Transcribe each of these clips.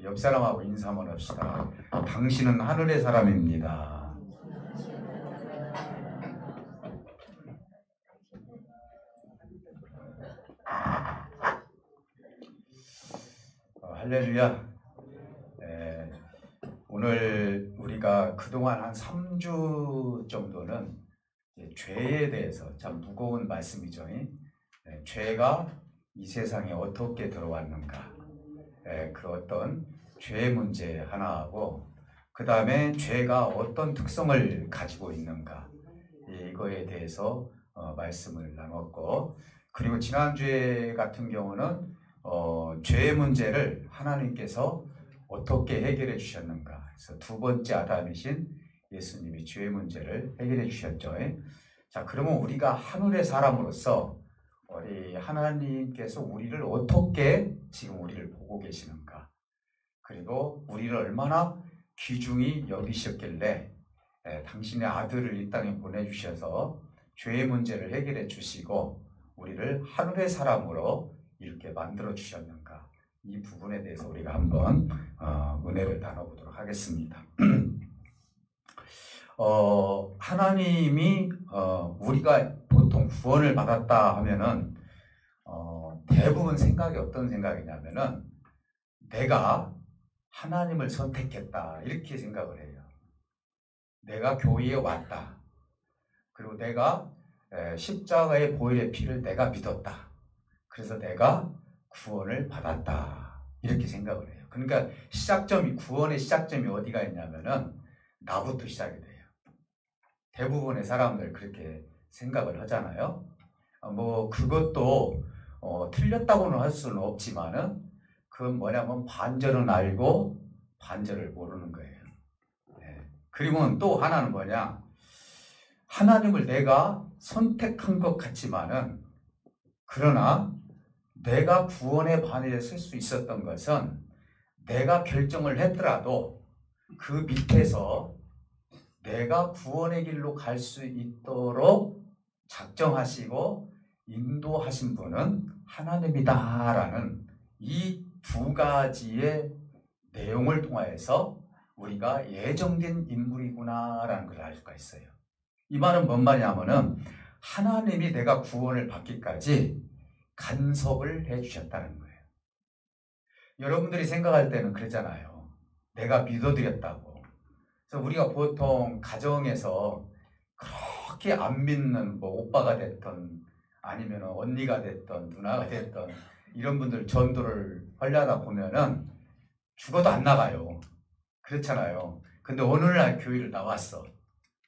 옆 사람하고 인사 한번 합시다. 당신은 하늘의 사람입니다. 할렐루야. 오늘 우리가 그동안 한 3주 정도는 죄에 대해서 참 무거운 말씀이죠. 죄가 이 세상에 어떻게 들어왔는가, 그 어떤 죄 문제 하나하고, 그 다음에 죄가 어떤 특성을 가지고 있는가, 이거에 대해서 말씀을 나눴고, 그리고 지난주에 같은 경우는 죄의 문제를 하나님께서 어떻게 해결해 주셨는가. 그래서 두 번째 아담이신 예수님이 죄의 문제를 해결해 주셨죠. 자, 그러면 우리가 하늘의 사람으로서 우리 하나님께서 우리를 어떻게 지금 우리를 보고 계시는가, 그리고 우리를 얼마나 귀중히 여기셨길래 당신의 아들을 이 땅에 보내주셔서 죄의 문제를 해결해 주시고 우리를 하늘의 사람으로 이렇게 만들어 주셨는가, 이 부분에 대해서 우리가 한번 은혜를 나눠보도록 하겠습니다. 하나님이 우리가 보통 구원을 받았다 하면은 대부분 생각이 어떤 생각이냐면은 내가 하나님을 선택했다, 이렇게 생각을 해요. 내가 교회에 왔다, 그리고 내가 십자가의 보혈의 피를 내가 믿었다, 그래서 내가 구원을 받았다, 이렇게 생각을 해요. 그러니까 구원의 시작점이 어디가 있냐면은 나부터 시작이 돼요. 대부분의 사람들 그렇게 생각을 하잖아요. 뭐 그것도 틀렸다고는 할 수는 없지만은 그건 뭐냐면 반절은 알고 반절을 모르는 거예요. 그리고 또 하나는 뭐냐, 하나님을 내가 선택한 것 같지만은, 그러나 내가 구원의 바늘에 설 수 있었던 것은 내가 결정을 했더라도 그 밑에서 내가 구원의 길로 갈 수 있도록 작정하시고 인도하신 분은 하나님이다라는 이 두 가지의 내용을 통하여서 우리가 예정된 인물이구나라는 걸 알 수가 있어요. 이 말은 뭔 말이냐면은 하나님이 내가 구원을 받기까지 간섭을 해주셨다는 거예요. 여러분들이 생각할 때는 그러잖아요. 내가 믿어드렸다고. 그래서 우리가 보통 가정에서 그렇게 안 믿는 뭐 오빠가 됐던 아니면 언니가 됐던 누나가 됐던 이런 분들 전도를 하려다 보면은 죽어도 안 나가요. 그렇잖아요. 근데 어느 날 교회를 나왔어.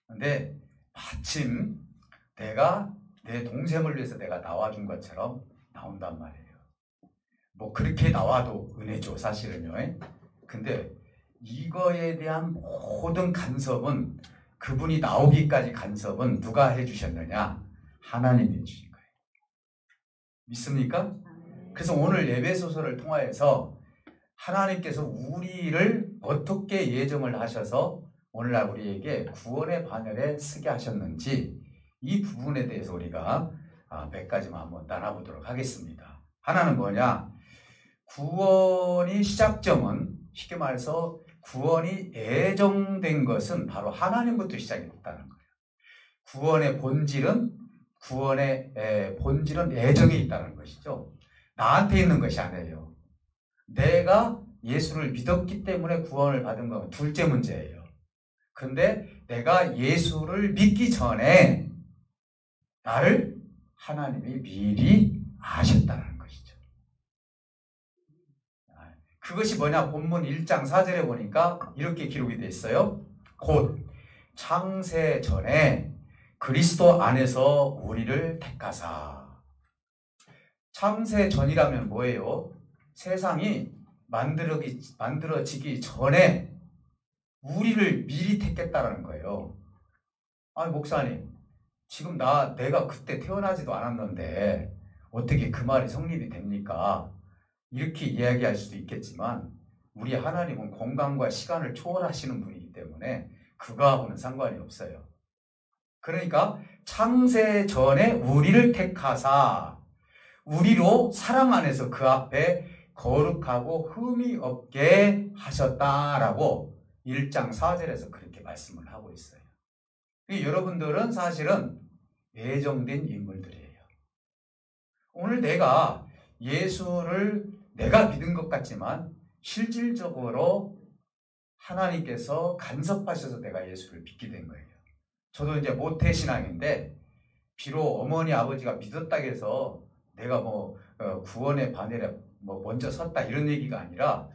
근데 마침 내가 내 동생을 위해서 내가 나와준 것처럼 나온단 말이에요. 뭐 그렇게 나와도 은혜죠, 사실은요. 근데 이거에 대한 모든 간섭은, 그분이 나오기까지 간섭은 누가 해주셨느냐? 하나님이 해주신 거예요. 믿습니까? 그래서 오늘 예배소서를 통하여서 하나님께서 우리를 어떻게 예정을 하셔서 오늘날 우리에게 구원의 바늘에 서게 하셨는지, 이 부분에 대해서 우리가 몇 가지만 한번 나눠보도록 하겠습니다. 하나는 뭐냐? 구원이 시작점은, 쉽게 말해서 구원이 예정된 것은 바로 하나님부터 시작이 됐다는 거예요. 구원의 본질은 예정에 있다는 것이죠. 나한테 있는 것이 아니에요. 내가 예수를 믿었기 때문에 구원을 받은 건 둘째 문제예요. 그런데 내가 예수를 믿기 전에 나를 하나님이 미리 아셨다는 것이죠. 그것이 뭐냐? 본문 1장 4절에 보니까 이렇게 기록이 되어 있어요. 곧 창세 전에 그리스도 안에서 우리를 택하사. 창세 전이라면 뭐예요? 세상이 만들어지기 전에 우리를 미리 택했다는 거예요. 아니 목사님, 지금 내가 그때 태어나지도 않았는데 어떻게 그 말이 성립이 됩니까? 이렇게 이야기할 수도 있겠지만 우리 하나님은 공간과 시간을 초월하시는 분이기 때문에 그거하고는 상관이 없어요. 그러니까 창세 전에 우리를 택하사 우리로 사랑 안에서 그 앞에 거룩하고 흠이 없게 하셨다라고 1장 4절에서 그렇게 말씀을 하고 있어요. 여러분들은 사실은 예정된 인물들이에요. 오늘 내가 예수를 내가 믿은 것 같지만 실질적으로 하나님께서 간섭하셔서 내가 예수를 믿게 된 거예요. 저도 이제 모태신앙인데 비록 어머니 아버지가 믿었다고 해서 내가 구원의 바늘에 먼저 섰다 이런 얘기가 아니라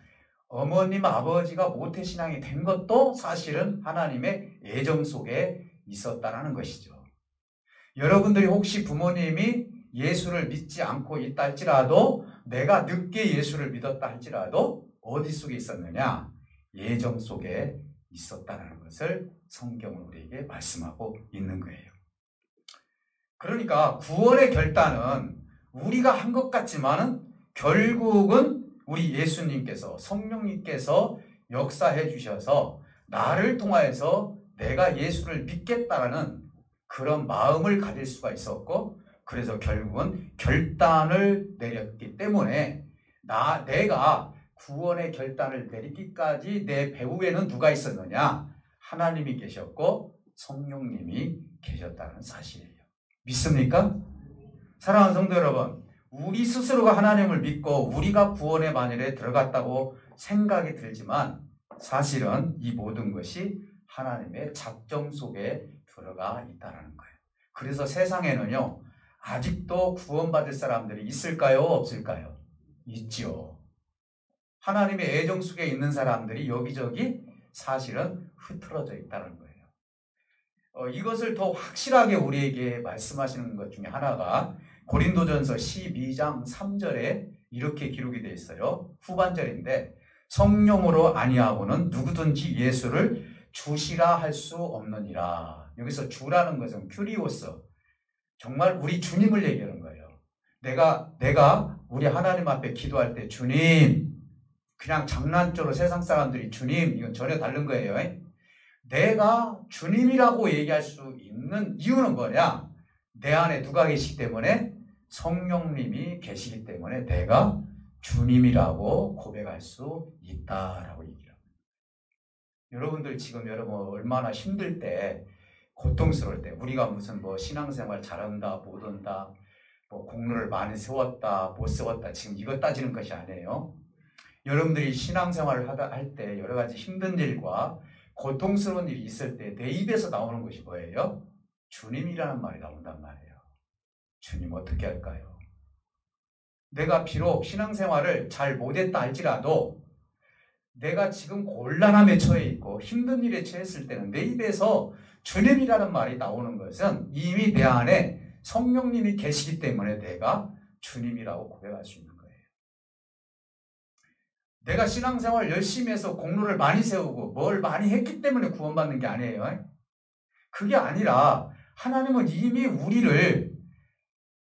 어머님 아버지가 모태신앙이 된 것도 사실은 하나님의 예정 속에 있었다라는 것이죠. 여러분들이 혹시 부모님이 예수를 믿지 않고 있다 할지라도 내가 늦게 예수를 믿었다 할지라도 어디 속에 있었느냐? 예정 속에 있었다는 것을 성경은 우리에게 말씀하고 있는 거예요. 그러니까 구원의 결단은 우리가 한 것 같지만은 결국은 우리 예수님께서 성령님께서 역사해 주셔서 나를 통하여서 내가 예수를 믿겠다라는 그런 마음을 가질 수가 있었고 그래서 결국은 결단을 내렸기 때문에 내가 구원의 결단을 내리기까지 내 배후에는 누가 있었느냐? 하나님이 계셨고 성령님이 계셨다는 사실이에요. 믿습니까? 사랑하는 성도 여러분, 우리 스스로가 하나님을 믿고 우리가 구원의 만일에 들어갔다고 생각이 들지만 사실은 이 모든 것이 하나님의 작정 속에 들어가 있다는 거예요. 그래서 세상에는요, 아직도 구원받을 사람들이 있을까요? 없을까요? 있죠. 하나님의 애정 속에 있는 사람들이 여기저기 사실은 흐트러져 있다는 거예요. 이것을 더 확실하게 우리에게 말씀하시는 것 중에 하나가 고린도전서 12장 3절에 이렇게 기록이 되어 있어요. 후반절인데 성령으로 아니하고는 누구든지 예수를 주시라 할 수 없느니라. 여기서 주라는 것은 큐리오스, 정말 우리 주님을 얘기하는 거예요. 내가 우리 하나님 앞에 기도할 때 주님, 그냥 장난조로 세상 사람들이 주님, 이건 전혀 다른 거예요. 내가 주님이라고 얘기할 수 있는 이유는 뭐냐? 내 안에 누가 계시기 때문에? 성령님이 계시기 때문에 내가 주님이라고 고백할 수 있다라고 얘기합니다. 여러분들 지금 얼마나 힘들 때, 고통스러울 때, 우리가 무슨 신앙생활 잘한다, 못한다, 공로를 많이 세웠다, 못 세웠다, 지금 이거 따지는 것이 아니에요. 여러분들이 신앙생활을 할 때 여러 가지 힘든 일과 고통스러운 일이 있을 때 내 입에서 나오는 것이 뭐예요? 주님이라는 말이 나온단 말이에요. 주님 어떻게 할까요? 내가 비록 신앙생활을 잘 못했다 할지라도 내가 지금 곤란함에 처해 있고 힘든 일에 처했을 때는 내 입에서 주님이라는 말이 나오는 것은 이미 내 안에 성령님이 계시기 때문에 내가 주님이라고 고백할 수 있는 거예요. 내가 신앙생활 열심히 해서 공로를 많이 세우고 뭘 많이 했기 때문에 구원받는 게 아니에요. 그게 아니라 하나님은 이미 우리를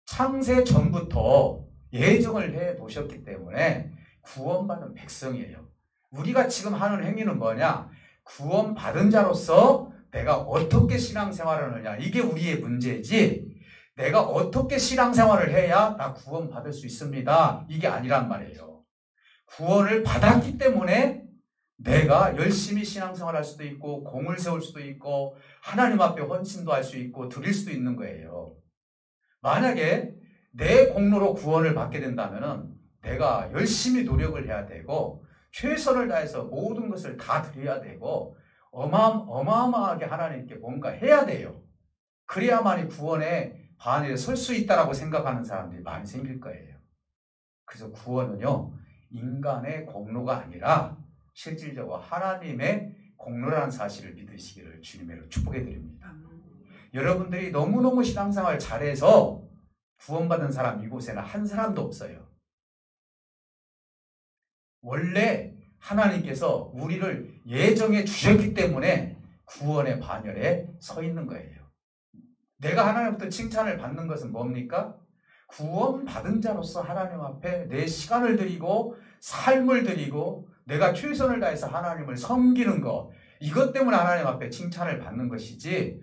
창세 전부터 예정을 해 놓으셨기 때문에 구원받는 백성이에요. 우리가 지금 하는 행위는 뭐냐? 구원받은 자로서 내가 어떻게 신앙생활을 하느냐, 이게 우리의 문제지 내가 어떻게 신앙생활을 해야 나 구원받을 수 있습니다, 이게 아니란 말이에요. 구원을 받았기 때문에 내가 열심히 신앙생활할 수도 있고 공을 세울 수도 있고 하나님 앞에 헌신도 할 수 있고 드릴 수도 있는 거예요. 만약에 내 공로로 구원을 받게 된다면 내가 열심히 노력을 해야 되고 최선을 다해서 모든 것을 다 드려야 되고 어마어마하게 하나님께 뭔가 해야 돼요. 그래야만이 구원의 반열에 설 수 있다라고 생각하는 사람들이 많이 생길 거예요. 그래서 구원은요, 인간의 공로가 아니라 실질적으로 하나님의 공로라는 사실을 믿으시기를 주님으로 축복해 드립니다. 여러분들이 너무너무 신앙생활 잘해서 구원받은 사람 이곳에는 한 사람도 없어요. 원래 하나님께서 우리를 예정해 주셨기 때문에 구원의 반열에 서 있는 거예요. 내가 하나님부터 칭찬을 받는 것은 뭡니까? 구원받은 자로서 하나님 앞에 내 시간을 드리고 삶을 드리고 내가 최선을 다해서 하나님을 섬기는 것, 이것 때문에 하나님 앞에 칭찬을 받는 것이지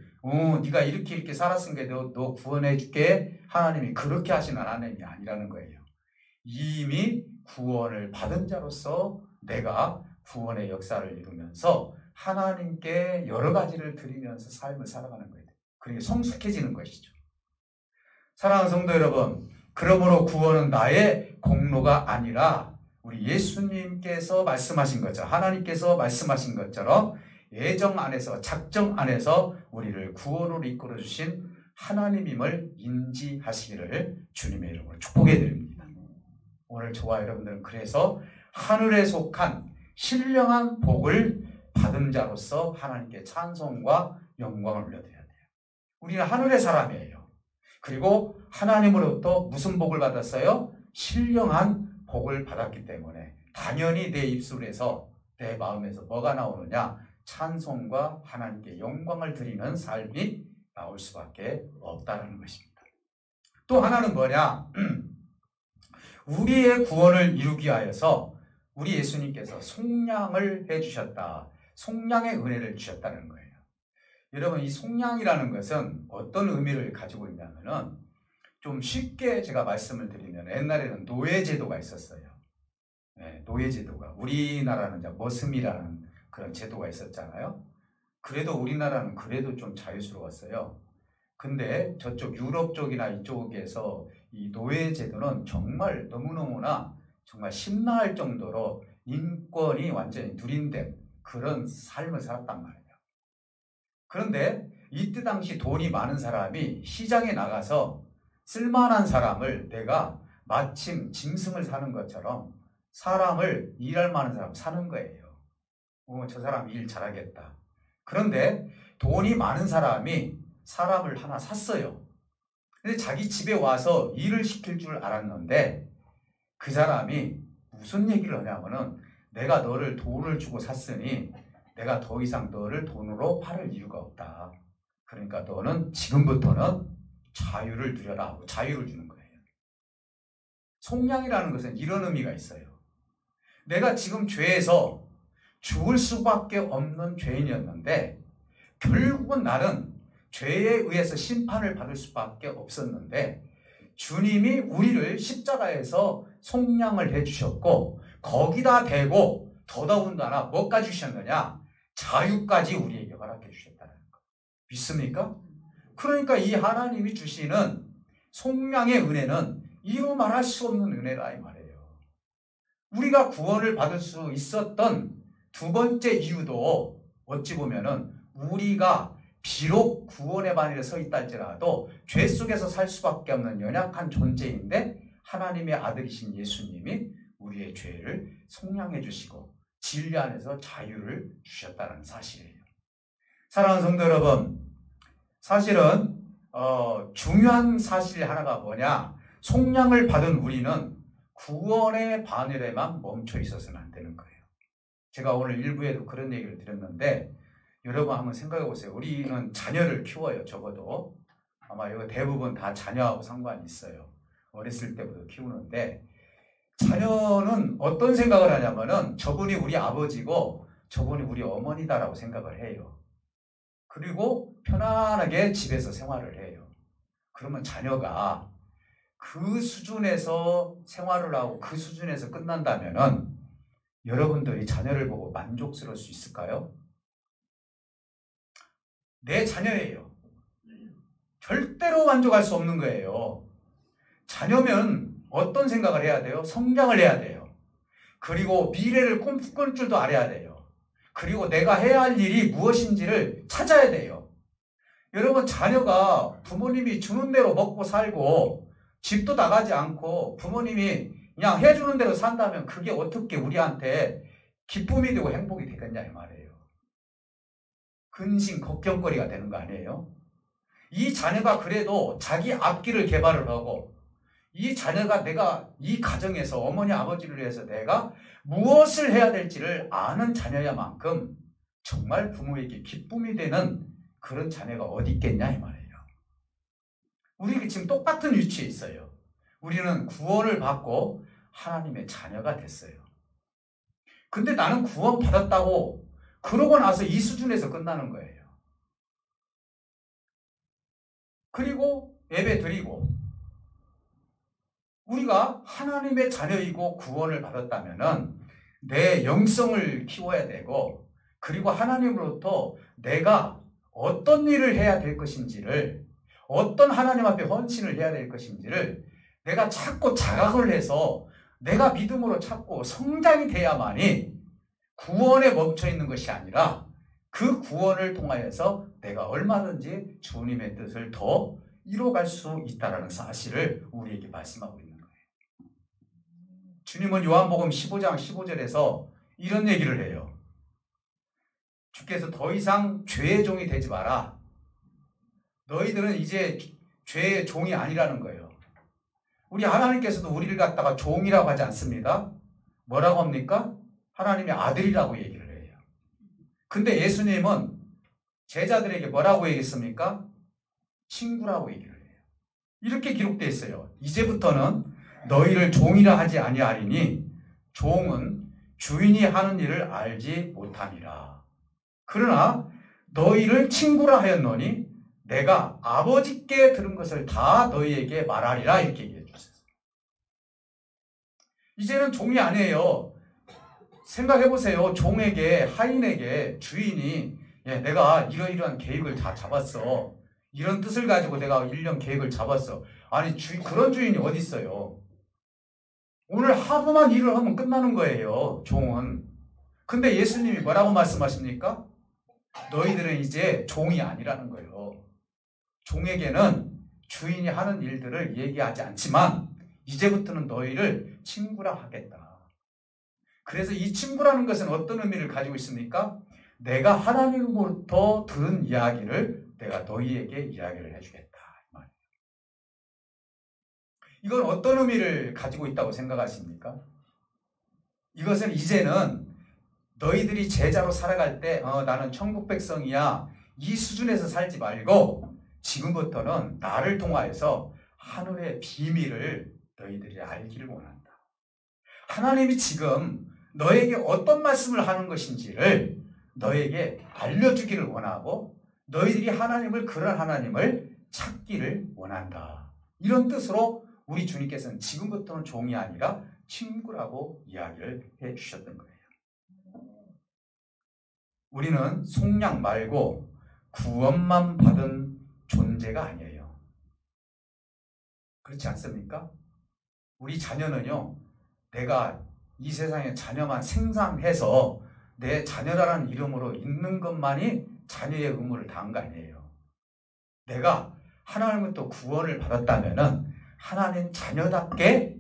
네가 이렇게 살았으니까 너 구원해 줄게, 하나님이 그렇게 하신 하나님이 아니라는 거예요. 이미 구원을 받은 자로서 내가 구원의 역사를 이루면서 하나님께 여러 가지를 드리면서 삶을 살아가는 거예요. 그러니까 성숙해지는 것이죠. 사랑하는 성도 여러분, 그러므로 구원은 나의 공로가 아니라 우리 예수님께서 말씀하신 것처럼, 하나님께서 말씀하신 것처럼 예정 안에서, 작정 안에서 우리를 구원으로 이끌어 주신 하나님임을 인지하시기를 주님의 이름으로 축복해 드립니다. 오늘 저와 여러분들은 그래서 하늘에 속한 신령한 복을 받은 자로서 하나님께 찬송과 영광을 올려드려야 돼요. 우리는 하늘의 사람이에요. 그리고 하나님으로부터 무슨 복을 받았어요? 신령한 복을 받았기 때문에 당연히 내 입술에서, 내 마음에서 뭐가 나오느냐? 찬송과 하나님께 영광을 드리는 삶이 나올 수밖에 없다는 것입니다. 또 하나는 뭐냐? 우리의 구원을 이루기 위하여서 우리 예수님께서 속량을 해주셨다. 속량의 은혜를 주셨다는 거예요. 여러분, 이 속량이라는 것은 어떤 의미를 가지고 있냐면은, 좀 쉽게 제가 말씀을 드리면, 옛날에는 노예제도가 있었어요. 네, 노예제도가. 우리나라는 이제 머슴이라는 그런 제도가 있었잖아요. 그래도 우리나라는 그래도 좀 자유스러웠어요. 근데 저쪽 유럽 쪽이나 이쪽에서 이 노예제도는 정말 너무너무나 정말 심란할 정도로 인권이 완전히 누린된 그런 삶을 살았단 말이에요. 그런데 이때 당시 돈이 많은 사람이 시장에 나가서 쓸만한 사람을, 내가 마침 짐승을 사는 것처럼 사람을, 일할 만한 사람 사는 거예요. 저 사람 일 잘하겠다. 그런데 돈이 많은 사람이 사람을 하나 샀어요. 근데 자기 집에 와서 일을 시킬 줄 알았는데 그 사람이 무슨 얘기를 하냐면은, 내가 너를 돈을 주고 샀으니 내가 더 이상 너를 돈으로 팔을 이유가 없다. 그러니까 너는 지금부터는 자유를 누려라 하고 자유를 주는 거예요. 속량이라는 것은 이런 의미가 있어요. 내가 지금 죄에서 죽을 수밖에 없는 죄인이었는데 결국은 나는 죄에 의해서 심판을 받을 수밖에 없었는데 주님이 우리를 십자가에서 속량을 해주셨고, 거기다 대고 더더군다나 뭐까지 주셨느냐? 자유까지 우리에게 허락해 주셨다는 거. 믿습니까? 그러니까 이 하나님이 주시는 속량의 은혜는 이루 말할 수 없는 은혜라 이 말이에요. 우리가 구원을 받을 수 있었던 두 번째 이유도 어찌 보면은, 우리가 비록 구원의 반열에 서 있다 할지라도 죄 속에서 살 수밖에 없는 연약한 존재인데 하나님의 아들이신 예수님이 우리의 죄를 속량해 주시고 진리 안에서 자유를 주셨다는 사실이에요. 사랑하는 성도 여러분, 사실은 중요한 사실 하나가 뭐냐? 속량을 받은 우리는 구원의 반열에만 멈춰 있어서는 안 되는 거예요. 제가 오늘 일부에도 그런 얘기를 드렸는데, 여러분 한번 생각해 보세요. 우리는 자녀를 키워요. 적어도 아마 이거 대부분 다 자녀하고 상관이 있어요. 어렸을 때부터 키우는데, 자녀는 어떤 생각을 하냐면은 저분이 우리 아버지고 저분이 우리 어머니다라고 생각을 해요. 그리고 편안하게 집에서 생활을 해요. 그러면 자녀가 그 수준에서 생활을 하고 그 수준에서 끝난다면은 여러분들이 자녀를 보고 만족스러울 수 있을까요? 내 자녀예요. 절대로 만족할 수 없는 거예요. 자녀면 어떤 생각을 해야 돼요? 성장을 해야 돼요. 그리고 미래를 꿈꿀 줄도 알아야 돼요. 그리고 내가 해야 할 일이 무엇인지를 찾아야 돼요. 여러분, 자녀가 부모님이 주는 대로 먹고 살고 집도 나가지 않고 부모님이 그냥 해주는 대로 산다면 그게 어떻게 우리한테 기쁨이 되고 행복이 되겠냐 이 말이에요. 근심, 걱정거리가 되는 거 아니에요? 이 자녀가 그래도 자기 앞길을 개발을 하고, 이 자녀가 내가 이 가정에서 어머니 아버지를 위해서 내가 무엇을 해야 될지를 아는 자녀야만큼 정말 부모에게 기쁨이 되는 그런 자녀가 어디 있겠냐 이 말이에요. 우리 지금 똑같은 위치에 있어요. 우리는 구원을 받고 하나님의 자녀가 됐어요. 근데 나는 구원 받았다고 그러고 나서 이 수준에서 끝나는 거예요. 그리고 예배 드리고 우리가 하나님의 자녀이고 구원을 받았다면은 내 영성을 키워야 되고, 그리고 하나님으로부터 내가 어떤 일을 해야 될 것인지를, 어떤 하나님 앞에 헌신을 해야 될 것인지를 내가 찾고 자각을 해서 내가 믿음으로 찾고 성장이 돼야만이 구원에 멈춰 있는 것이 아니라 그 구원을 통하여서 내가 얼마든지 주님의 뜻을 더 이뤄갈 수 있다는 사실을 우리에게 말씀하고 있는 거예요. 주님은 요한복음 15장 15절에서 이런 얘기를 해요. 주께서 더 이상 죄의 종이 되지 마라. 너희들은 이제 죄의 종이 아니라는 거예요. 우리 하나님께서도 우리를 갖다가 종이라고 하지 않습니다. 뭐라고 합니까? 하나님의 아들이라고 얘기를 해요. 근데 예수님은 제자들에게 뭐라고 얘기했습니까? 친구라고 얘기를 해요. 이렇게 기록되어 있어요. 이제부터는 너희를 종이라 하지 아니하리니 종은 주인이 하는 일을 알지 못함이라. 그러나 너희를 친구라 하였노니 내가 아버지께 들은 것을 다 너희에게 말하리라. 이렇게 얘기해 주셨어요. 이제는 종이 아니에요. 생각해 보세요. 종에게, 하인에게 주인이 내가 이러이러한 계획을 다 잡았어. 이런 뜻을 가지고 내가 1년 계획을 잡았어. 아니 그런 주인이 어디 있어요? 오늘 하루만 일을 하면 끝나는 거예요. 종은. 근데 예수님이 뭐라고 말씀하십니까? 너희들은 이제 종이 아니라는 거예요. 종에게는 주인이 하는 일들을 얘기하지 않지만 이제부터는 너희를 친구라 하겠다. 그래서 이 친구라는 것은 어떤 의미를 가지고 있습니까? 내가 하나님으로부터 들은 이야기를 내가 너희에게 이야기를 해주겠다. 이건 어떤 의미를 가지고 있다고 생각하십니까? 이것은 이제는 너희들이 제자로 살아갈 때 나는 천국 백성이야 이 수준에서 살지 말고 지금부터는 나를 통하여서 하늘의 비밀을 너희들이 알기를 원한다. 하나님이 지금 너에게 어떤 말씀을 하는 것인지를 너에게 알려주기를 원하고 너희들이 하나님을, 그런 하나님을 찾기를 원한다. 이런 뜻으로 우리 주님께서는 지금부터는 종이 아니라 친구라고 이야기를 해 주셨던 거예요. 우리는 속량 말고 구원만 받은 존재가 아니에요. 그렇지 않습니까? 우리 자녀는요, 내가 이 세상에 자녀만 생산해서 내 자녀라는 이름으로 있는 것만이 자녀의 의무를 다한 거 아니에요. 내가 하나님으로부터 구원을 받았다면은 하나님 자녀답게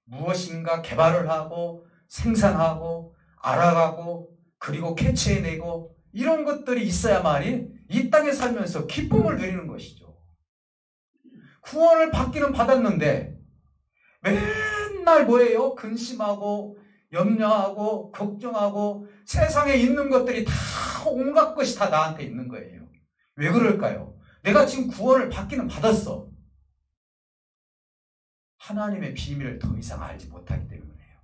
무엇인가 개발을 하고 생산하고 알아가고 그리고 캐치해내고 이런 것들이 있어야만이 이 땅에 살면서 기쁨을 누리는 것이죠. 구원을 받기는 받았는데 맨날 뭐예요? 근심하고 염려하고 걱정하고 세상에 있는 것들이 다 온갖 것이 다 나한테 있는 거예요. 왜 그럴까요? 내가 지금 구원을 받기는 받았어. 하나님의 비밀을 더 이상 알지 못하기 때문이에요.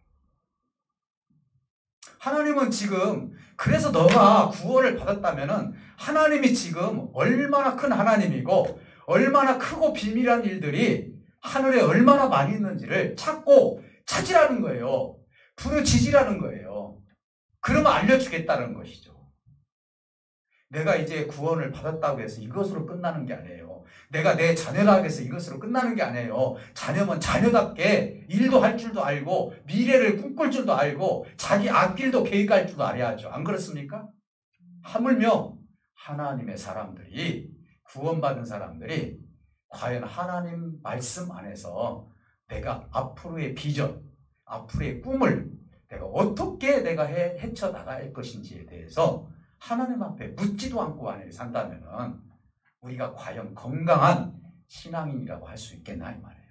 하나님은 지금 그래서 너가 구원을 받았다면은 하나님이 지금 얼마나 큰 하나님이고 얼마나 크고 비밀한 일들이 하늘에 얼마나 많이 있는지를 찾고 찾으라는 거예요. 부르짖으라는 거예요. 그러면 알려주겠다는 것이죠. 내가 이제 구원을 받았다고 해서 이것으로 끝나는 게 아니에요. 내가 내 자녀라고 해서 이것으로 끝나는 게 아니에요. 자녀면 자녀답게 일도 할 줄도 알고 미래를 꿈꿀 줄도 알고 자기 앞길도 계획할 줄도 알아야죠. 안 그렇습니까? 하물며 하나님의 사람들이, 구원받은 사람들이 과연 하나님 말씀 안에서 내가 앞으로의 비전, 앞으로의 꿈을 내가 어떻게 내가 헤쳐나갈 것인지에 대해서 하나님 앞에 묻지도 않고 만약에 산다면 우리가 과연 건강한 신앙인이라고 할 수 있겠나 이 말이에요.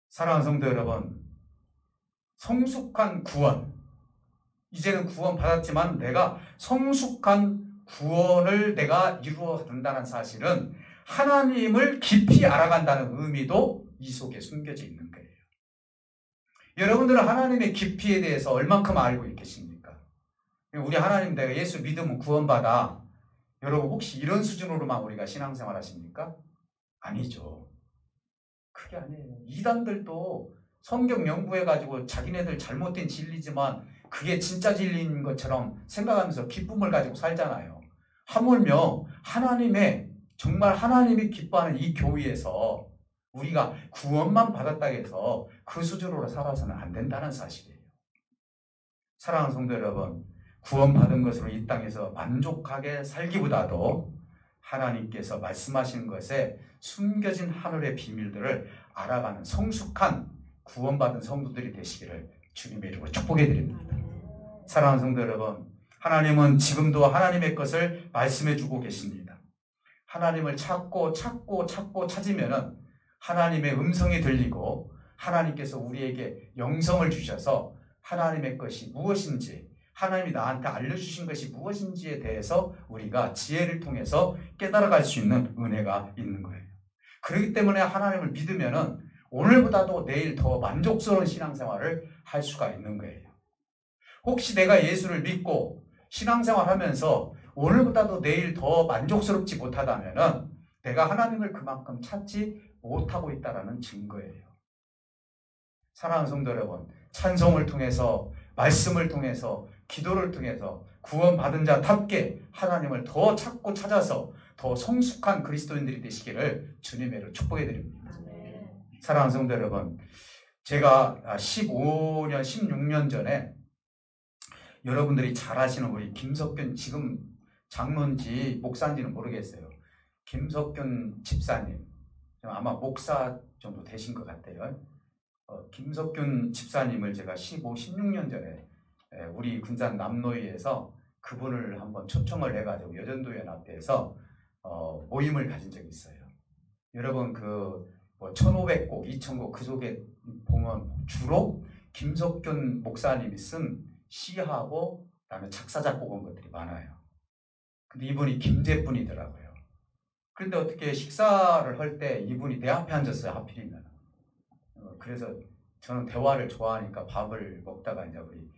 사랑하는 성도 여러분, 성숙한 구원, 이제는 구원 받았지만 내가 성숙한 구원을 내가 이루어 간다는 사실은 하나님을 깊이 알아간다는 의미도 이 속에 숨겨져 있는 거예요. 여러분들은 하나님의 깊이에 대해서 얼만큼 알고 계십니까? 우리 하나님, 내가 예수 믿으면 구원받아. 여러분 혹시 이런 수준으로만 우리가 신앙생활 하십니까? 아니죠. 그게 아니에요. 이단들도 성경 연구해가지고 자기네들 잘못된 진리지만 그게 진짜 진리인 것처럼 생각하면서 기쁨을 가지고 살잖아요. 하물며 하나님의 정말 하나님이 기뻐하는 이 교회에서 우리가 구원만 받았다 해서 그 수준으로 살아서는 안 된다는 사실이에요. 사랑하는 성도 여러분, 구원받은 것으로 이 땅에서 만족하게 살기보다도 하나님께서 말씀하시는 것에 숨겨진 하늘의 비밀들을 알아가는 성숙한 구원받은 성도들이 되시기를 주님의 이름으로 축복해 드립니다. 사랑하는 성도 여러분, 하나님은 지금도 하나님의 것을 말씀해 주고 계십니다. 하나님을 찾고 찾으면은 하나님의 음성이 들리고 하나님께서 우리에게 영성을 주셔서 하나님의 것이 무엇인지, 하나님이 나한테 알려주신 것이 무엇인지에 대해서 우리가 지혜를 통해서 깨달아갈 수 있는 은혜가 있는 거예요. 그렇기 때문에 하나님을 믿으면은 오늘보다도 내일 더 만족스러운 신앙생활을 할 수가 있는 거예요. 혹시 내가 예수를 믿고 신앙생활 하면서 오늘보다도 내일 더 만족스럽지 못하다면은 내가 하나님을 그만큼 찾지 못하고 있다는 증거예요. 사랑하는 성도 여러분, 찬송을 통해서, 말씀을 통해서, 기도를 통해서 구원받은 자답게 하나님을 더 찾고 찾아서 더 성숙한 그리스도인들이 되시기를 주님의 이름으로 축복해 드립니다. 사랑하는 성도 여러분, 제가 15년, 16년 전에 여러분들이 잘 아시는 우리 김석균, 지금 장로인지 목사인지는 모르겠어요. 김석균 집사님, 아마 목사 정도 되신 것 같아요. 김석균 집사님을 제가 15, 16년 전에 우리 군산 남노위에서 그분을 한번 초청을 해가지고 여전도연합회에서 모임을 가진 적이 있어요. 여러분 그 1500곡, 2000곡 그 속에 보면 주로 김석균 목사님이 쓴 시하고 그다음에 작사 작곡한 것들이 많아요. 근데 이분이 김제분이더라고요. 그런데 어떻게 식사를 할 때 이분이 내 앞에 앉았어요. 하필이면. 그래서 저는 대화를 좋아하니까 밥을 먹다가 이제 우리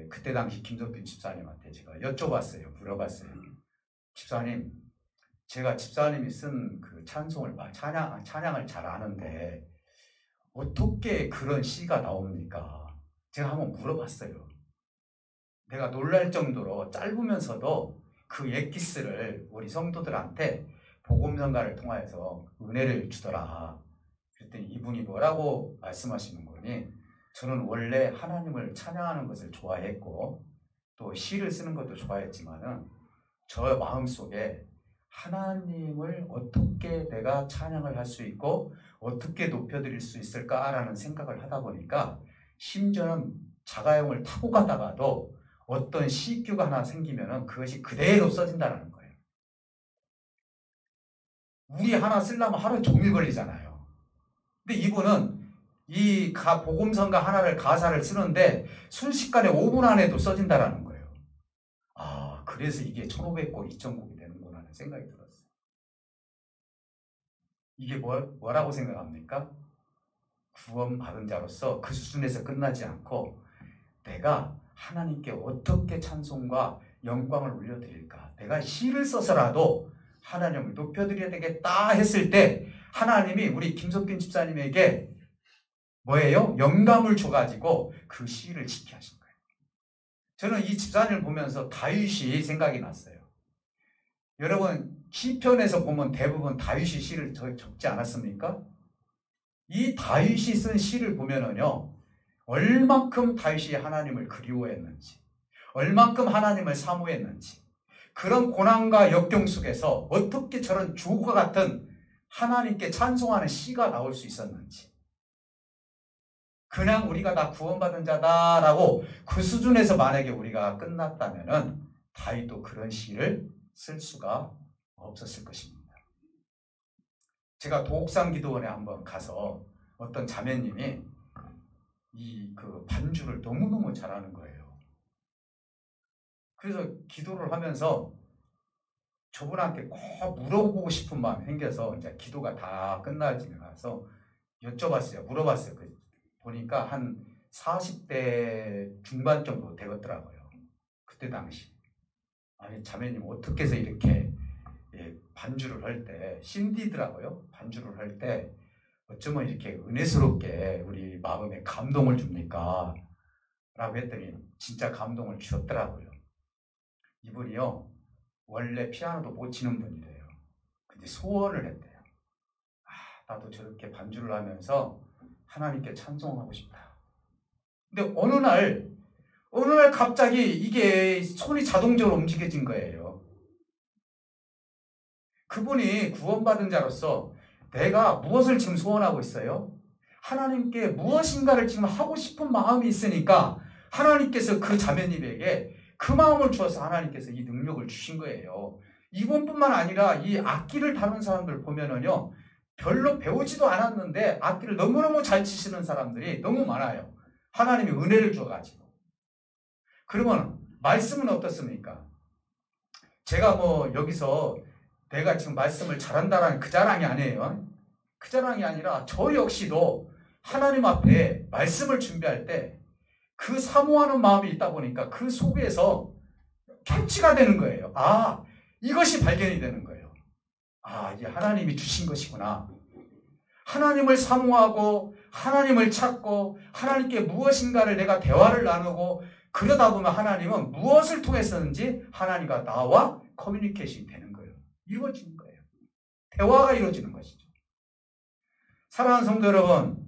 그때 당시 김석균 집사님한테 제가 여쭤봤어요. 물어봤어요. 집사님, 제가 집사님이 쓴 그 찬송을 찬양을 잘 아는데 어떻게 그런 시가 나옵니까? 제가 한번 물어봤어요. 내가 놀랄 정도로 짧으면서도 그 엑기스를 우리 성도들한테 복음전가를 통하여서 은혜를 주더라. 그랬더니 이분이 뭐라고 말씀하시는 거니? 저는 원래 하나님을 찬양하는 것을 좋아했고 또 시를 쓰는 것도 좋아했지만은 저 마음속에 하나님을 어떻게 내가 찬양을 할 수 있고 어떻게 높여드릴 수 있을까라는 생각을 하다 보니까 심지어는 자가용을 타고 가다가도 어떤 시규가 하나 생기면은 그것이 그대로 써진다는 거예요. 우리 하나 쓰려면 하루 종일 걸리잖아요. 근데 이분은 이 복음성가 하나를 가사를 쓰는데 순식간에 5분 안에도 써진다는 거예요. 아, 그래서 이게 1500곡, 2000곡이 되는구나 하는 생각이 들었어요. 이게 뭐라고 생각합니까? 구원받은 자로서 그 수준에서 끝나지 않고 내가 하나님께 어떻게 찬송과 영광을 올려드릴까? 내가 시를 써서라도 하나님을 높여드려야 되겠다 했을 때 하나님이 우리 김석균 집사님에게 뭐예요? 영감을 줘가지고 그 시를 짓게 하신 거예요. 저는 이 집사님을 보면서 다윗이 생각이 났어요. 여러분 시편에서 보면 대부분 다윗이 시를 적지 않았습니까? 이 다윗이 쓴 시를 보면은요, 얼만큼 다윗이 하나님을 그리워했는지, 얼만큼 하나님을 사모했는지, 그런 고난과 역경 속에서 어떻게 저런 주옥과 같은 하나님께 찬송하는 시가 나올 수 있었는지, 그냥 우리가 다 구원받은 자다라고 그 수준에서 만약에 우리가 끝났다면은 다윗도 그런 시를 쓸 수가 없었을 것입니다. 제가 도옥산 기도원에 한번 가서 어떤 자매님이 그 반주를 너무너무 잘하는 거예요. 그래서 기도를 하면서 저분한테 꼭 물어보고 싶은 마음이 생겨서 이제 기도가 다 끝나지고 나서 물어봤어요. 보니까 한 40대 중반 정도 되었더라고요. 그때 당시. 아니, 자매님 어떻게 해서 이렇게 반주를 할 때, 신디더라고요. 반주를 할 때 어쩌면 이렇게 은혜스럽게 우리 마음에 감동을 줍니까? 라고 했더니 진짜 감동을 주었더라고요. 이분이요, 원래 피아노도 못 치는 분이래요. 근데 소원을 했대요. 나도 저렇게 반주를 하면서 하나님께 찬송하고 싶다. 근데 어느 날 갑자기 이게 손이 자동적으로 움직여진 거예요. 그분이 구원받은 자로서 내가 무엇을 지금 소원하고 있어요? 하나님께 무엇인가를 지금 하고 싶은 마음이 있으니까 하나님께서 그 자매님에게 그 마음을 주어서 하나님께서 이 능력을 주신 거예요. 이분뿐만 아니라 이 악기를 다루는 사람들 보면은요, 별로 배우지도 않았는데 악기를 너무너무 잘 치시는 사람들이 너무 많아요. 하나님이 은혜를 주어가지고. 그러면 말씀은 어떻습니까? 제가 뭐 여기서 내가 지금 말씀을 잘한다라는 그 자랑이 아니에요. 그 자랑이 아니라 저 역시도 하나님 앞에 말씀을 준비할 때 그 사모하는 마음이 있다 보니까 그 속에서 캐치가 되는 거예요. 아, 이것이 발견이 되는 거예요. 아, 이게 하나님이 주신 것이구나. 하나님을 사모하고 하나님을 찾고 하나님께 무엇인가를 내가 대화를 나누고 그러다 보면 하나님은 무엇을 통해서든지 하나님과 나와 커뮤니케이션이 되는 거예요. 이루어지는 거예요. 대화가 이루어지는 것이죠. 사랑하는 성도 여러분,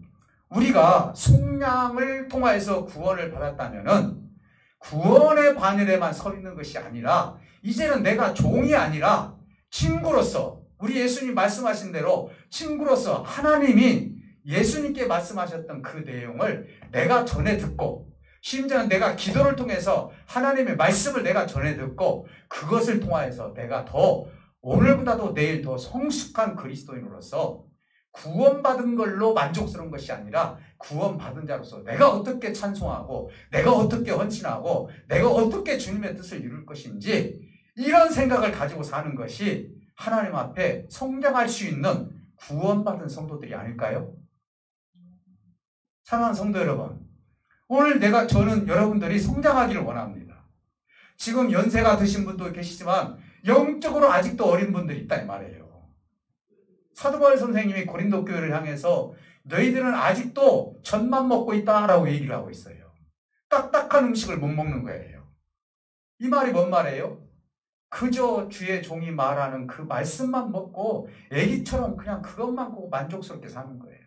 우리가 속량을 통하여서 구원을 받았다면은 구원의 바늘에만 서 있는 것이 아니라 이제는 내가 종이 아니라 친구로서 우리 예수님 말씀하신 대로 친구로서 하나님이 예수님께 말씀하셨던 그 내용을 내가 전해 듣고 심지어는 내가 기도를 통해서 하나님의 말씀을 내가 전해 듣고 그것을 통하여서 내가 더 오늘보다도 내일 더 성숙한 그리스도인으로서 구원받은 걸로 만족스러운 것이 아니라 구원받은 자로서 내가 어떻게 찬송하고 내가 어떻게 헌신하고 내가 어떻게 주님의 뜻을 이룰 것인지 이런 생각을 가지고 사는 것이 하나님 앞에 성장할 수 있는 구원받은 성도들이 아닐까요? 사랑하는 성도 여러분, 오늘 저는 여러분들이 성장하기를 원합니다. 지금 연세가 드신 분도 계시지만 영적으로 아직도 어린 분들이 있다 이 말이에요. 사도 바울 선생님이 고린도 교회를 향해서 너희들은 아직도 젖만 먹고 있다라고 얘기를 하고 있어요. 딱딱한 음식을 못 먹는 거예요. 이 말이 뭔 말이에요? 그저 주의 종이 말하는 그 말씀만 먹고 애기처럼 그냥 그것만 보고 만족스럽게 사는 거예요.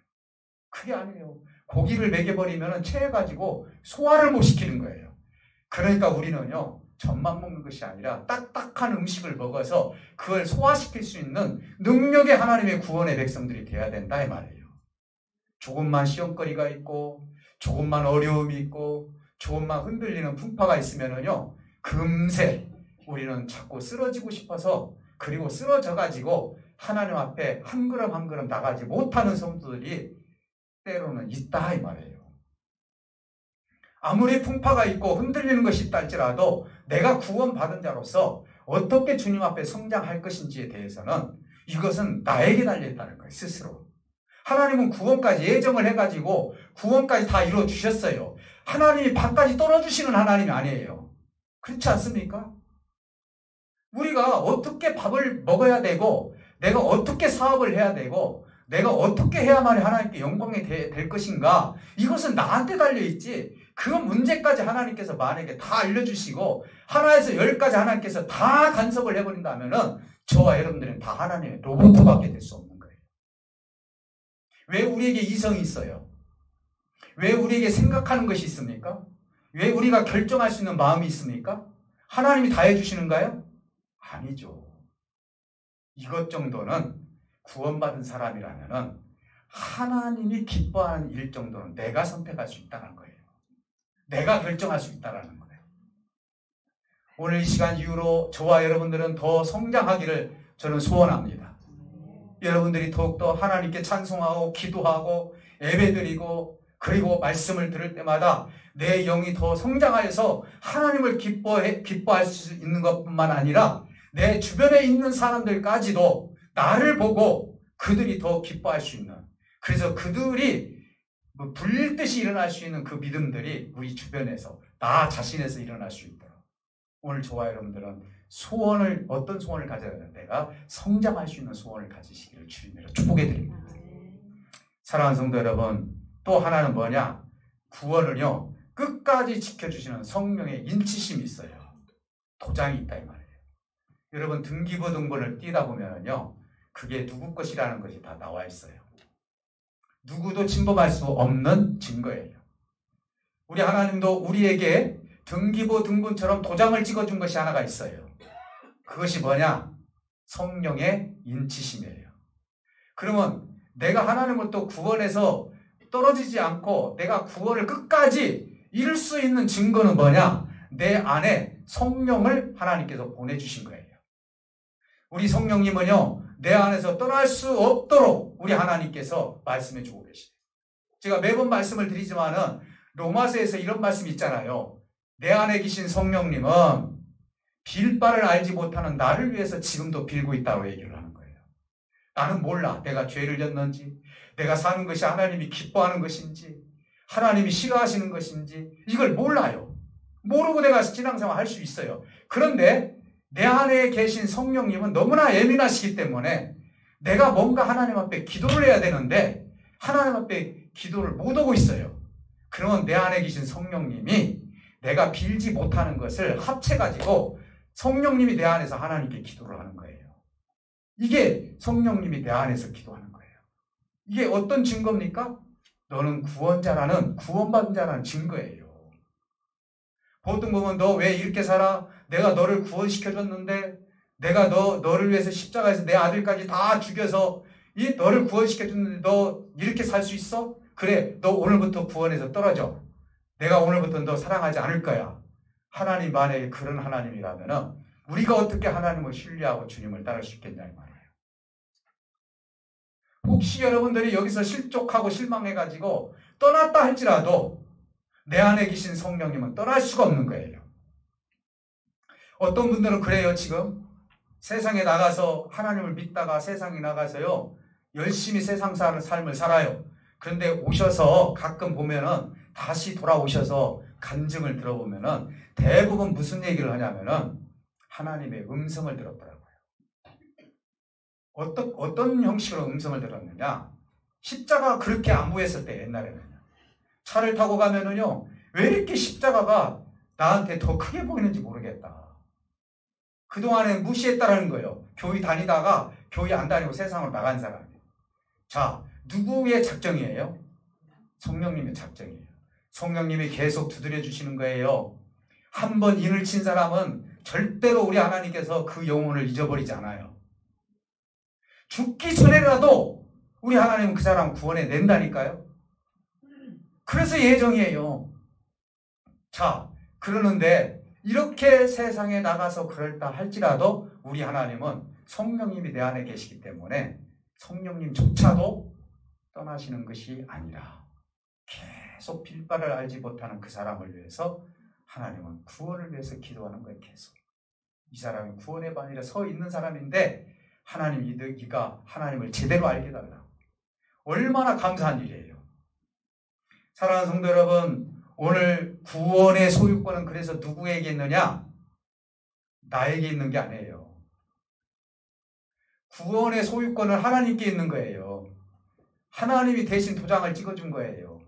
그게 아니에요. 고기를 먹여버리면 체해가지고 소화를 못 시키는 거예요. 그러니까 우리는요, 젖만 먹는 것이 아니라 딱딱한 음식을 먹어서 그걸 소화시킬 수 있는 능력의 하나님의 구원의 백성들이 되어야 된다 이 말이에요. 조금만 시험거리가 있고 조금만 어려움이 있고 조금만 흔들리는 풍파가 있으면은요, 금세 우리는 자꾸 쓰러지고 싶어서 그리고 쓰러져가지고 하나님 앞에 한 걸음 한 걸음 나가지 못하는 성도들이 때로는 있다 이 말이에요. 아무리 풍파가 있고 흔들리는 것이 있다 할지라도 내가 구원받은 자로서 어떻게 주님 앞에 성장할 것인지에 대해서는 이것은 나에게 달려있다는 거예요. 스스로. 하나님은 구원까지 예정을 해가지고 구원까지 다 이루어주셨어요. 하나님이 밥까지 떨어주시는 하나님이 아니에요. 그렇지 않습니까? 우리가 어떻게 밥을 먹어야 되고 내가 어떻게 사업을 해야 되고 내가 어떻게 해야만 하나님께 영광이 될 것인가, 이것은 나한테 달려있지 그 문제까지 하나님께서 만약에 다 알려주시고 하나에서 열까지 하나님께서 다 간섭을 해버린다면 저와 여러분들은 다 하나님의 로봇밖에 될 수 없는 거예요. 왜 우리에게 이성이 있어요? 왜 우리에게 생각하는 것이 있습니까? 왜 우리가 결정할 수 있는 마음이 있습니까? 하나님이 다 해주시는가요? 아니죠. 이것 정도는 구원받은 사람이라면 하나님이 기뻐하는 일 정도는 내가 선택할 수 있다는 거예요. 내가 결정할 수 있다는 거예요. 오늘 이 시간 이후로 저와 여러분들은 더 성장하기를 저는 소원합니다. 여러분들이 더욱더 하나님께 찬송하고 기도하고 예배드리고 그리고 말씀을 들을 때마다 내 영이 더 성장하여서 하나님을 기뻐할 수 있는 것뿐만 아니라 내 주변에 있는 사람들까지도 나를 보고 그들이 더 기뻐할 수 있는, 그래서 그들이 불릴듯이 일어날 수 있는 그 믿음들이 우리 주변에서 나 자신에서 일어날 수 있도록 오늘 저와 여러분들은 어떤 소원을 가져야 되는, 내가 성장할 수 있는 소원을 가지시기를 주님으로 축복해 드립니다. 사랑하는 성도 여러분, 또 하나는 뭐냐? 구원을요, 끝까지 지켜주시는 성령의 인치심이 있어요. 도장이 있다 이 말이에요. 여러분 등기부 등본을 띄다 보면요, 그게 누구 것이라는 것이 다 나와 있어요. 누구도 침범할 수 없는 증거예요. 우리 하나님도 우리에게 등기부 등본처럼 도장을 찍어준 것이 하나가 있어요. 그것이 뭐냐? 성령의 인치심이에요. 그러면 내가 하나님을 또 구원해서 떨어지지 않고 내가 구원을 끝까지 이룰 수 있는 증거는 뭐냐? 내 안에 성령을 하나님께서 보내주신 거예요. 우리 성령님은요, 내 안에서 떠날 수 없도록 우리 하나님께서 말씀해 주고 계시대요. 제가 매번 말씀을 드리지만은 로마서에서 이런 말씀이 있잖아요. 내 안에 계신 성령님은 빌 바를 알지 못하는 나를 위해서 지금도 빌고 있다고 얘기를 하는 거예요. 나는 몰라. 내가 죄를 졌는지, 내가 사는 것이 하나님이 기뻐하는 것인지, 하나님이 싫어하시는 것인지 이걸 몰라요. 모르고 내가 신앙생활 할 수 있어요. 그런데 내 안에 계신 성령님은 너무나 예민하시기 때문에 내가 뭔가 하나님 앞에 기도를 해야 되는데 하나님 앞에 기도를 못 하고 있어요. 그러면 내 안에 계신 성령님이 내가 빌지 못하는 것을 합쳐가지고 성령님이 내 안에서 하나님께 기도를 하는 거예요. 이게 성령님이 내 안에서 기도하는 거예요. 이게 어떤 증거입니까? 너는 구원자라는, 구원받은 자라는 증거예요. 보통 보면 너 왜 이렇게 살아? 내가 너를 구원시켜줬는데 내가 너를 위해서 십자가에서 내 아들까지 다 죽여서 너를 구원시켜줬는데 너 이렇게 살 수 있어? 그래, 너 오늘부터 구원에서 떨어져. 내가 오늘부터 너 사랑하지 않을 거야. 하나님 만약에 그런 하나님이라면 우리가 어떻게 하나님을 신뢰하고 주님을 따를 수 있겠냐 이 말이에요. 혹시 여러분들이 여기서 실족하고 실망해가지고 떠났다 할지라도 내 안에 계신 성령님은 떠날 수가 없는 거예요. 어떤 분들은 그래요. 지금 세상에 나가서 하나님을 믿다가 세상에 나가서요 열심히 세상 삶을 살아요. 그런데 오셔서 가끔 보면은 다시 돌아오셔서 간증을 들어보면은 대부분 무슨 얘기를 하냐면은 하나님의 음성을 들었더라고요. 어떤 형식으로 음성을 들었느냐? 십자가 그렇게 안 보였을 때 옛날에는 차를 타고 가면은요 왜 이렇게 십자가가 나한테 더 크게 보이는지 모르겠다. 그동안에 무시했다라는 거예요. 교회 다니다가 교회 안 다니고 세상으로 나간 사람이. 자, 누구의 작정이에요? 성령님의 작정이에요. 성령님이 계속 두드려 주시는 거예요. 한 번 인을 친 사람은 절대로 우리 하나님께서 그 영혼을 잊어버리지 않아요. 죽기 전에라도 우리 하나님은 그 사람 구원해 낸다니까요. 그래서 예정이에요. 자, 그러는데 이렇게 세상에 나가서 그럴다 할지라도 우리 하나님은 성령님이 내 안에 계시기 때문에 성령님조차도 떠나시는 것이 아니라 계속 빌바를 알지 못하는 그 사람을 위해서 하나님은 구원을 위해서 기도하는 거예요. 계속. 이 사람이 구원의 반열에 서 있는 사람인데 하나님 이가 하나님을 제대로 알게 해달라고. 얼마나 감사한 일이에요. 사랑하는 성도 여러분, 오늘 구원의 소유권은 그래서 누구에게 있느냐? 나에게 있는 게 아니에요. 구원의 소유권은 하나님께 있는 거예요. 하나님이 대신 도장을 찍어준 거예요.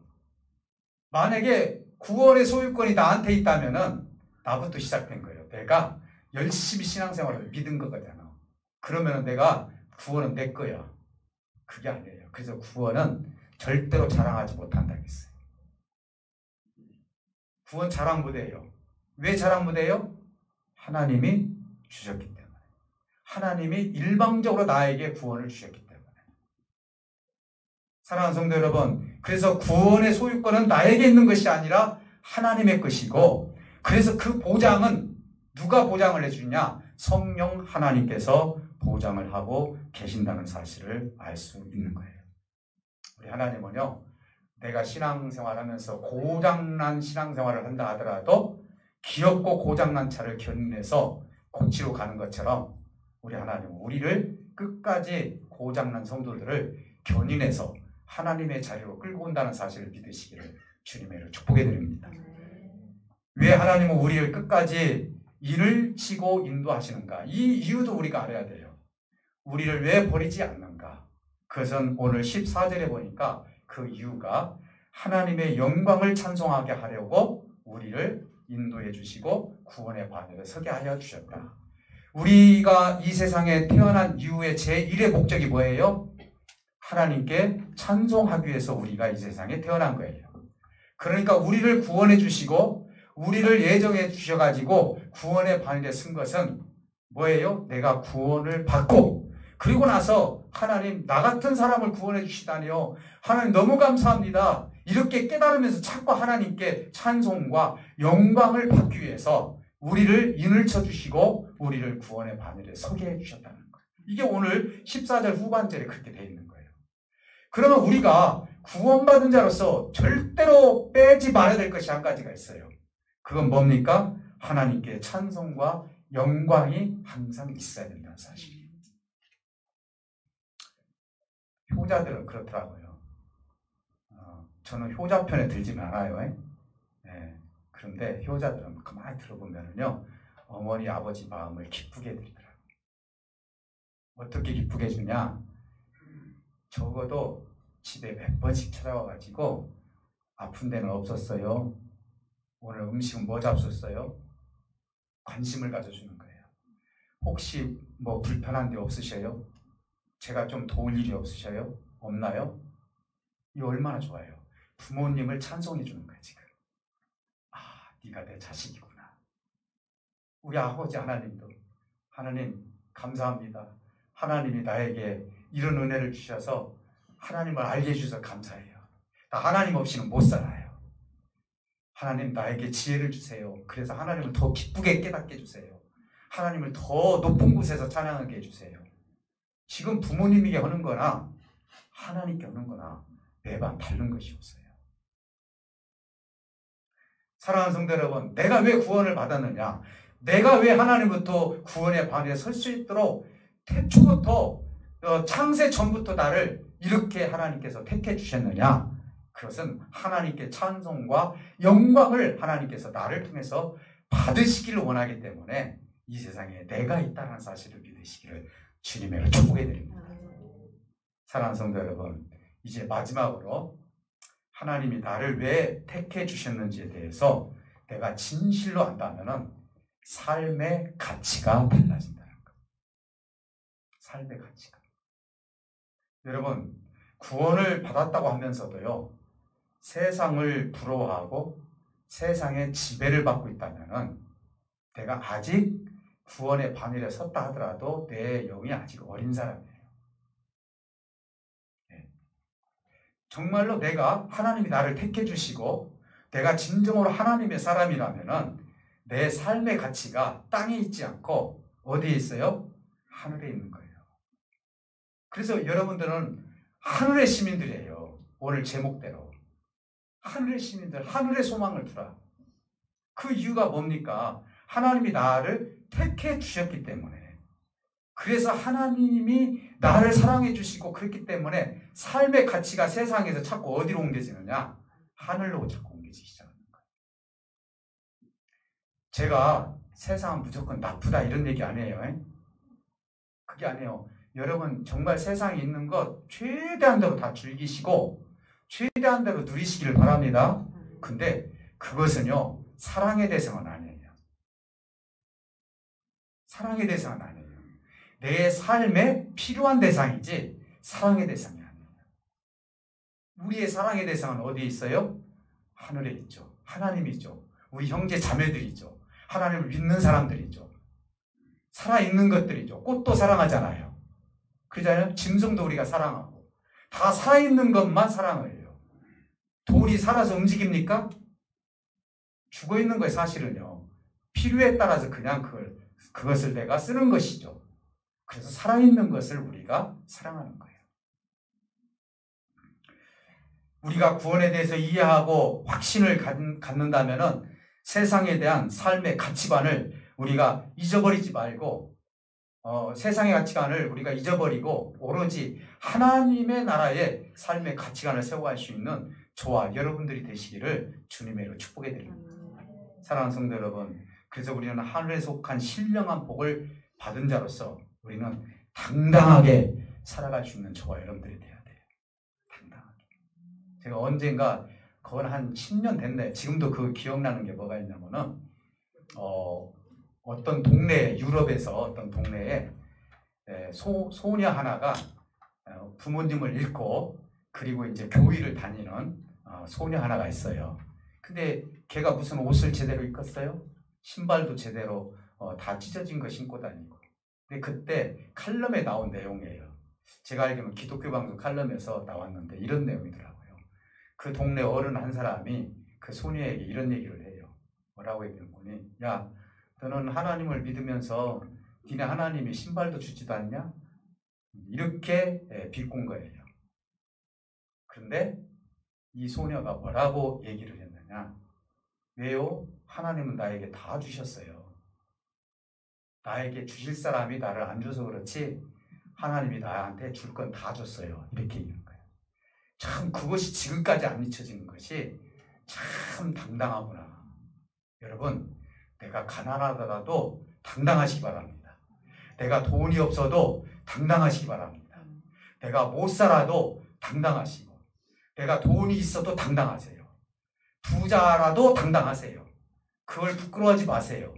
만약에 구원의 소유권이 나한테 있다면은 나부터 시작된 거예요. 내가 열심히 신앙생활을 믿은 거잖아. 그러면은 내가 구원은 내 거야. 그게 아니에요. 그래서 구원은 절대로 자랑하지 못한다고 했어요. 구원 자랑 못해요. 왜 자랑 못해요? 하나님이 주셨기 때문에. 하나님이 일방적으로 나에게 구원을 주셨기 때문에. 사랑하는 성도 여러분, 그래서 구원의 소유권은 나에게 있는 것이 아니라 하나님의 것이고, 그래서 그 보장은 누가 보장을 해주냐? 성령 하나님께서 보장을 하고 계신다는 사실을 알 수 있는 거예요. 우리 하나님은요, 내가 신앙생활하면서 고장난 신앙생활을 한다 하더라도 귀엽고 고장난 차를 견인해서 고치러 가는 것처럼 우리 하나님은 우리를 끝까지 고장난 성도들을 견인해서 하나님의 자리로 끌고 온다는 사실을 믿으시기를 주님의 이름으로 축복해 드립니다. 왜 하나님은 우리를 끝까지 인을 치고 인도하시는가? 이 이유도 우리가 알아야 돼요. 우리를 왜 버리지 않는가? 그것은 오늘 14절에 보니까 그 이유가 하나님의 영광을 찬송하게 하려고 우리를 인도해 주시고 구원의 바늘에 서게 하여 주셨다. 우리가 이 세상에 태어난 이후의 제1의 목적이 뭐예요? 하나님께 찬송하기 위해서 우리가 이 세상에 태어난 거예요. 그러니까 우리를 구원해 주시고 우리를 예정해 주셔가지고 구원의 바늘에 쓴 것은 뭐예요? 내가 구원을 받고 그리고 나서 하나님 나 같은 사람을 구원해 주시다니요. 하나님 너무 감사합니다. 이렇게 깨달으면서 자꾸 하나님께 찬송과 영광을 받기 위해서 우리를 인을 쳐주시고 우리를 구원의 바늘에 서게 해주셨다는 거예요. 이게 오늘 14절 후반절에 그렇게 되어 있는 거예요. 그러면 우리가 구원받은 자로서 절대로 빼지 말아야 될 것이 한 가지가 있어요. 그건 뭡니까? 하나님께 찬송과 영광이 항상 있어야 된다는 사실이에요. 효자들은 그렇더라고요. 저는 효자 편에 들지 않아요. 네. 그런데 효자들은 가만히 들어보면요, 어머니 아버지 마음을 기쁘게 해드리더라고요. 어떻게 기쁘게 해주냐? 적어도 집에 몇 번씩 찾아와가지고 아픈 데는 없었어요. 오늘 음식은 뭐 잡수셨어요? 관심을 가져주는 거예요. 혹시 뭐 불편한 데 없으셔요? 제가 좀 도울 일이 없으셔요? 없나요? 이거 얼마나 좋아요. 부모님을 찬송해 주는 거예요. 지금 네가 내 자식이구나. 우리 아버지 하나님도 하나님 감사합니다. 하나님이 나에게 이런 은혜를 주셔서 하나님을 알게 해주셔서 감사해요. 나 하나님 없이는 못 살아요. 하나님 나에게 지혜를 주세요. 그래서 하나님을 더 기쁘게 깨닫게 해주세요. 하나님을 더 높은 곳에서 찬양하게 해주세요. 지금 부모님에게 하는 거나 하나님께 하는 거나 매번 다른 것이 없어요. 사랑하는 성도 여러분, 내가 왜 구원을 받았느냐? 내가 왜 하나님부터 구원의 바늘에 설 수 있도록 태초부터 창세 전부터 나를 이렇게 하나님께서 택해 주셨느냐? 그것은 하나님께 찬송과 영광을 하나님께서 나를 통해서 받으시기를 원하기 때문에 이 세상에 내가 있다는 사실을 믿으시기를 주님의 축복해 드립니다. 사랑하는 성도 여러분, 이제 마지막으로 하나님이 나를 왜 택해 주셨는지에 대해서 내가 진실로 안다면 삶의 가치가 달라진다는 거예요. 삶의 가치가. 여러분, 구원을 받았다고 하면서도요, 세상을 부러워하고 세상의 지배를 받고 있다면 내가 아직 구원의 바늘에 섰다 하더라도 내 영이 아직 어린 사람이에요. 정말로 내가 하나님이 나를 택해 주시고 내가 진정으로 하나님의 사람이라면 내 삶의 가치가 땅에 있지 않고 어디에 있어요? 하늘에 있는 거예요. 그래서 여러분들은 하늘의 시민들이에요. 오늘 제목대로. 하늘의 시민들, 하늘의 소망을 두라. 그 이유가 뭡니까? 하나님이 나를 택해 주셨기 때문에. 그래서 하나님이 나를 사랑해 주시고 그렇기 때문에 삶의 가치가 세상에서 자꾸 어디로 옮겨지느냐? 하늘로 자꾸 옮겨지기 시작하는 거예요. 제가 세상은 무조건 나쁘다 이런 얘기 안 해요. 그게 아니에요. 여러분 정말 세상에 있는 것 최대한 대로 다 즐기시고 최대한 대로 누리시기를 바랍니다. 근데 그것은요, 사랑의 대상은 아니에요. 사랑의 대상은 아니에요. 내 삶에 필요한 대상이지 사랑의 대상이 아니에요. 우리의 사랑의 대상은 어디에 있어요? 하늘에 있죠. 하나님이죠. 우리 형제 자매들이죠. 하나님을 믿는 사람들이죠. 살아있는 것들이죠. 꽃도 사랑하잖아요. 그러잖아요. 짐승도 우리가 사랑하고 다 살아있는 것만 사랑을 해요. 돌이 살아서 움직입니까? 죽어있는 거예요. 사실은요. 필요에 따라서 그냥 그것을 내가 쓰는 것이죠. 그래서 살아있는 것을 우리가 사랑하는 거예요. 우리가 구원에 대해서 이해하고 확신을 갖는다면 세상에 대한 삶의 가치관을 우리가 잊어버리지 말고 세상의 가치관을 우리가 잊어버리고 오로지 하나님의 나라의 삶의 가치관을 세워갈 수 있는 저와 여러분들이 되시기를 주님으로 축복해 드립니다. 사랑하는 성도 여러분, 그래서 우리는 하늘에 속한 신령한 복을 받은 자로서 우리는 당당하게 살아갈 수 있는 저와 여러분들이 돼야 돼요. 당당하게. 제가 언젠가 그건 한 10년 됐네. 지금도 그 기억나는 게 뭐가 있냐면은 어떤 동네, 유럽에서 어떤 동네에 소녀 하나가 부모님을 잃고 그리고 이제 교회를 다니는 소녀 하나가 있어요. 근데 걔가 무슨 옷을 제대로 입었어요? 신발도 제대로 다 찢어진 거 신고 다니고. 근데 그때 칼럼에 나온 내용이에요. 제가 알기로는 기독교 방송 칼럼에서 나왔는데 이런 내용이더라고요. 그 동네 어른 한 사람이 그 소녀에게 이런 얘기를 해요. 뭐라고 얘기했더니, 야, 너는 하나님을 믿으면서 니네 하나님이 신발도 주지도 않냐? 이렇게 비꼰 거예요. 그런데 이 소녀가 뭐라고 얘기를 했느냐? 왜요? 하나님은 나에게 다 주셨어요. 나에게 주실 사람이 나를 안 줘서 그렇지 하나님이 나한테 줄 건 다 줬어요. 이렇게 얘기하는 거예요. 참 그것이 지금까지 안 잊혀지는 것이 참 당당하구나. 여러분, 내가 가난하더라도 당당하시기 바랍니다. 내가 돈이 없어도 당당하시기 바랍니다. 내가 못 살아도 당당하시고, 내가 돈이 있어도 당당하세요. 부자라도 당당하세요. 그걸 부끄러워하지 마세요.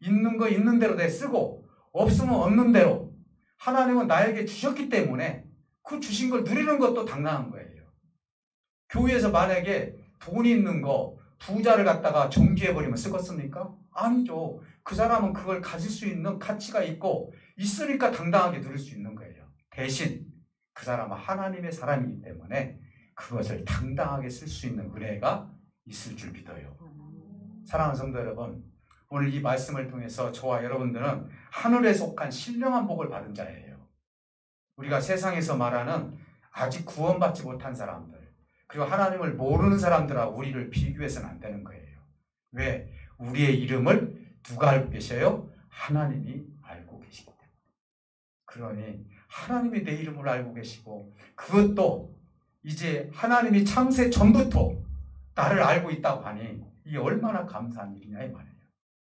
있는 거 있는 대로 내 쓰고 없으면 없는 대로 하나님은 나에게 주셨기 때문에 그 주신 걸 누리는 것도 당당한 거예요. 교회에서 만약에 돈이 있는 거 부자를 갖다가 정지해버리면 쓰겠습니까? 아니죠. 그 사람은 그걸 가질 수 있는 가치가 있고 있으니까 당당하게 누릴 수 있는 거예요. 대신 그 사람은 하나님의 사람이기 때문에 그것을 당당하게 쓸 수 있는 은혜가 있을 줄 믿어요. 사랑하는 성도 여러분, 오늘 이 말씀을 통해서 저와 여러분들은 하늘에 속한 신령한 복을 받은 자예요. 우리가 세상에서 말하는 아직 구원받지 못한 사람들, 그리고 하나님을 모르는 사람들하고 우리를 비교해서는 안 되는 거예요. 왜? 우리의 이름을 누가 알고 계셔요? 하나님이 알고 계시기 때문에. 그러니 하나님이 내 이름을 알고 계시고 그것도 이제 하나님이 창세 전부터 나를 알고 있다고 하니 이게 얼마나 감사한 일이냐 이 말이에요.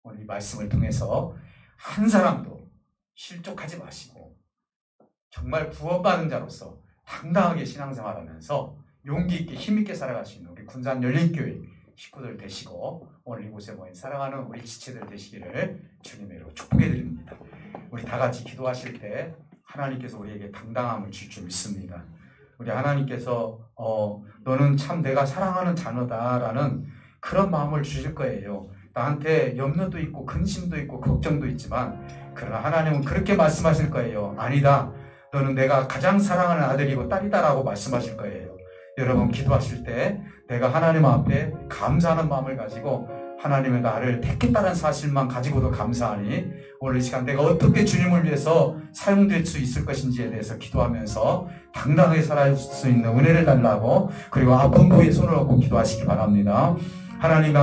오늘 이 말씀을 통해서 한 사람도 실족하지 마시고 정말 구원받은 자로서 당당하게 신앙생활하면서 용기 있게 힘 있게 살아갈 수 있는 우리 군산 열린교회 식구들 되시고 오늘 이곳에 모인 사랑하는 우리 지체들 되시기를 주님의 이름으로 축복해 드립니다. 우리 다 같이 기도하실 때 하나님께서 우리에게 당당함을 줄 줄 믿습니다. 우리 하나님께서 너는 참 내가 사랑하는 자녀다라는 그런 마음을 주실 거예요. 나한테 염려도 있고 근심도 있고 걱정도 있지만 그러나 하나님은 그렇게 말씀하실 거예요. 아니다. 너는 내가 가장 사랑하는 아들이고 딸이다라고 말씀하실 거예요. 여러분 기도하실 때 내가 하나님 앞에 감사하는 마음을 가지고 하나님의 나를 택했다는 사실만 가지고도 감사하니 오늘 이 시간 내가 어떻게 주님을 위해서 사용될 수 있을 것인지에 대해서 기도하면서 당당하게 살아갈 수 있는 은혜를 달라고 그리고 아픈 부위에 손을 얹고 기도하시기 바랍니다. 하나님